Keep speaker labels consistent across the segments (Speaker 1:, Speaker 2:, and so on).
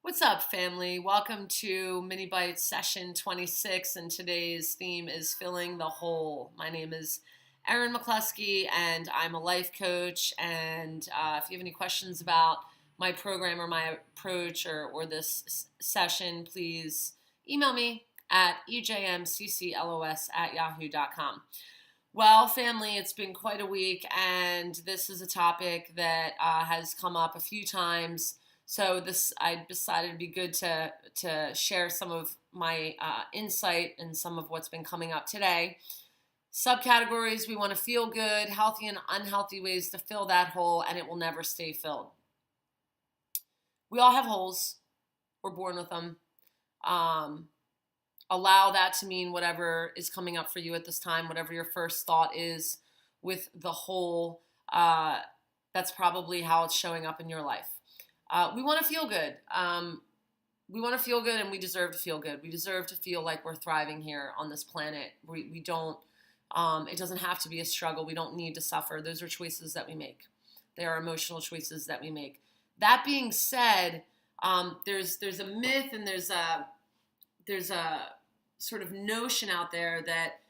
Speaker 1: What's up, family? Welcome to Mini Bytes session 26, and today's theme is filling the hole. My name is Erin McCluskey, and I'm a life coach. And if you have any questions about my program or my approach or this session, please email me at ejmcclos@yahoo.com. Well, family, it's been quite a week, and this is a topic that has come up a few times. So I decided it'd be good to share some of my insight and some of what's been coming up today. Subcategories: we want to feel good, healthy and unhealthy ways to fill that hole, and it will never stay filled. We all have holes. We're born with them. Allow that to mean whatever is coming up for you at this time, whatever your first thought is with the hole. That's probably how it's showing up in your life. We want to feel good. We want to feel good, and we deserve to feel good. We deserve to feel like we're thriving here on this planet. We don't, it doesn't have to be a struggle. We don't need to suffer. Those are choices that we make. They are emotional choices that we make. That being said, there's a myth and there's a sort of notion out there that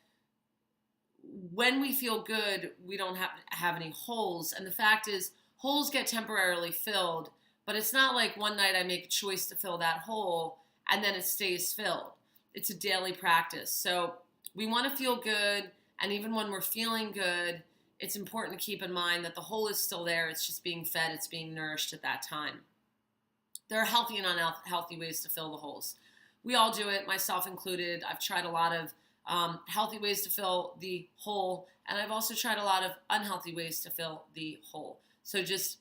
Speaker 1: when we feel good, we don't have any holes. And the fact is, holes get temporarily filled. But it's not like one night I make a choice to fill that hole and then it stays filled. It's a daily practice. So we want to feel good, and even when we're feeling good, it's important to keep in mind that the hole is still there. It's just being fed. It's being nourished at that time. There are healthy and unhealthy ways to fill the holes. We all do it, myself included. I've tried a lot of healthy ways to fill the hole, and I've also tried a lot of unhealthy ways to fill the hole. So just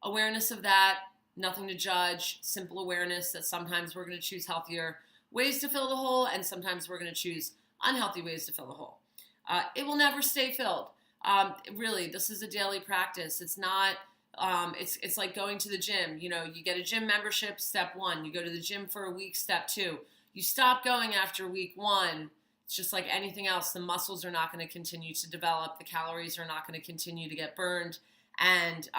Speaker 1: awareness of that. Nothing to judge, simple awareness that sometimes we're going to choose healthier ways to fill the hole, and sometimes we're going to choose unhealthy ways to fill the hole. It will never stay filled. Really, this is a daily practice. It's not, it's like going to the gym. You know, you get a gym membership, step one. You go to the gym for a week, step two. You stop going after week one. It's just like anything else. The muscles are not going to continue to develop. The calories are not going to continue to get burned. And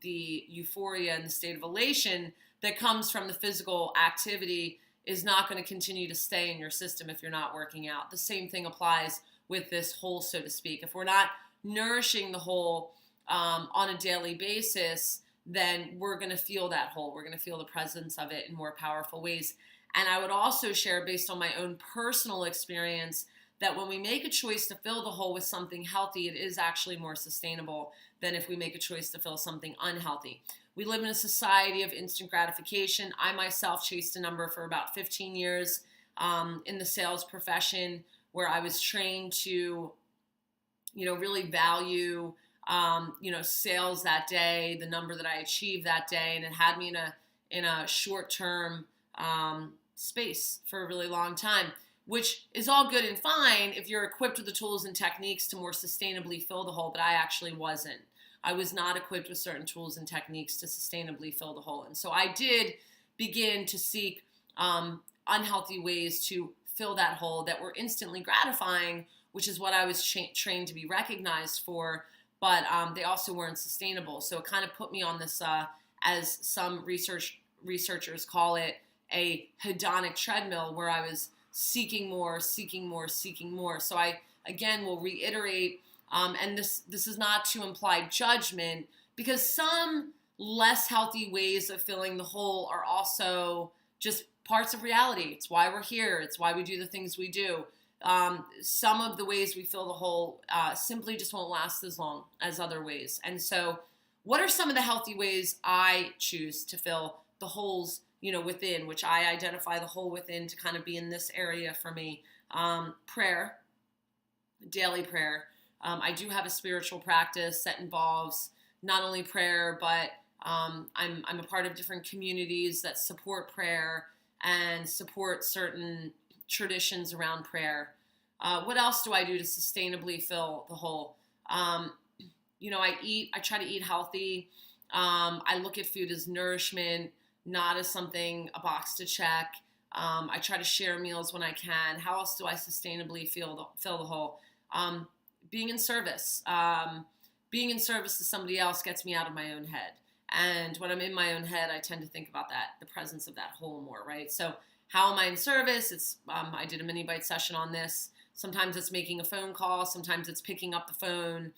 Speaker 1: the euphoria and the state of elation that comes from the physical activity is not going to continue to stay in your system if you're not working out. The same thing applies with this hole, so to speak. If we're not nourishing the hole on a daily basis, then we're going to feel that hole. We're going to feel the presence of it in more powerful ways. And I would also share, based on my own personal experience, that when we make a choice to fill the hole with something healthy, it is actually more sustainable than if we make a choice to fill something unhealthy. We live in a society of instant gratification. I myself chased a number for about 15 years in the sales profession, where I was trained to, really value, sales that day, the number that I achieved that day, and it had me in a short-term space for a really long time, which is all good and fine if you're equipped with the tools and techniques to more sustainably fill the hole, but I actually wasn't. I was not equipped with certain tools and techniques to sustainably fill the hole. And so I did begin to seek unhealthy ways to fill that hole that were instantly gratifying, which is what I was trained to be recognized for, but they also weren't sustainable. So it kind of put me on this, as some researchers call it, a hedonic treadmill, where I was seeking more, seeking more, seeking more. So I, again, will reiterate, and this is not to imply judgment, because some less healthy ways of filling the hole are also just parts of reality. It's why we're here. It's why we do the things we do. Some of the ways we fill the hole simply just won't last as long as other ways. And so what are some of the healthy ways I choose to fill the holes within, which I identify the hole within to kind of be in this area for me? Prayer, daily prayer. I do have a spiritual practice that involves not only prayer, but I'm a part of different communities that support prayer and support certain traditions around prayer. What else do I do to sustainably fill the hole? I try to eat healthy. I look at food as nourishment, not as something, a box to check. I try to share meals when I can. How else do I sustainably fill the hole? Being in service. Being in service to somebody else gets me out of my own head. And when I'm in my own head, I tend to think about that, the presence of that whole more, right? So how am I in service? It's I did a mini bite session on this. Sometimes it's making a phone call. Sometimes it's picking up the phone.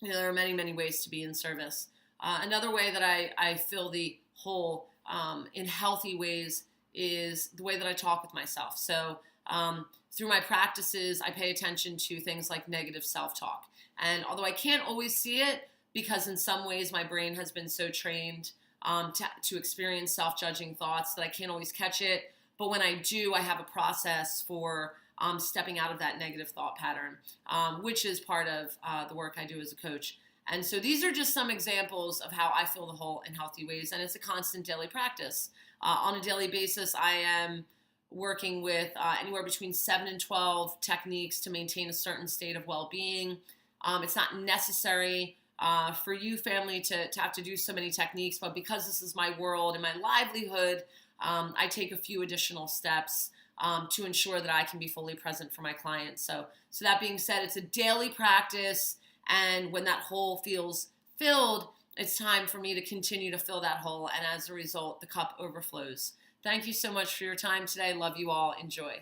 Speaker 1: There are many, many ways to be in service. Another way that I fill the hole in healthy ways is the way that I talk with myself. So through my practices, I pay attention to things like negative self-talk. And although I can't always see it, because in some ways my brain has been so trained to experience self-judging thoughts that I can't always catch it. But when I do, I have a process for stepping out of that negative thought pattern, which is part of the work I do as a coach. And so these are just some examples of how I fill the hole in healthy ways, and it's a constant daily practice. On a daily basis, I am working with anywhere between 7 and 12 techniques to maintain a certain state of well-being. It's not necessary for you, family, to have to do so many techniques, but because this is my world and my livelihood, I take a few additional steps to ensure that I can be fully present for my clients. So that being said, it's a daily practice, and when that hole feels filled, it's time for me to continue to fill that hole, and as a result, the cup overflows. Thank you so much for your time today. Love you all. Enjoy.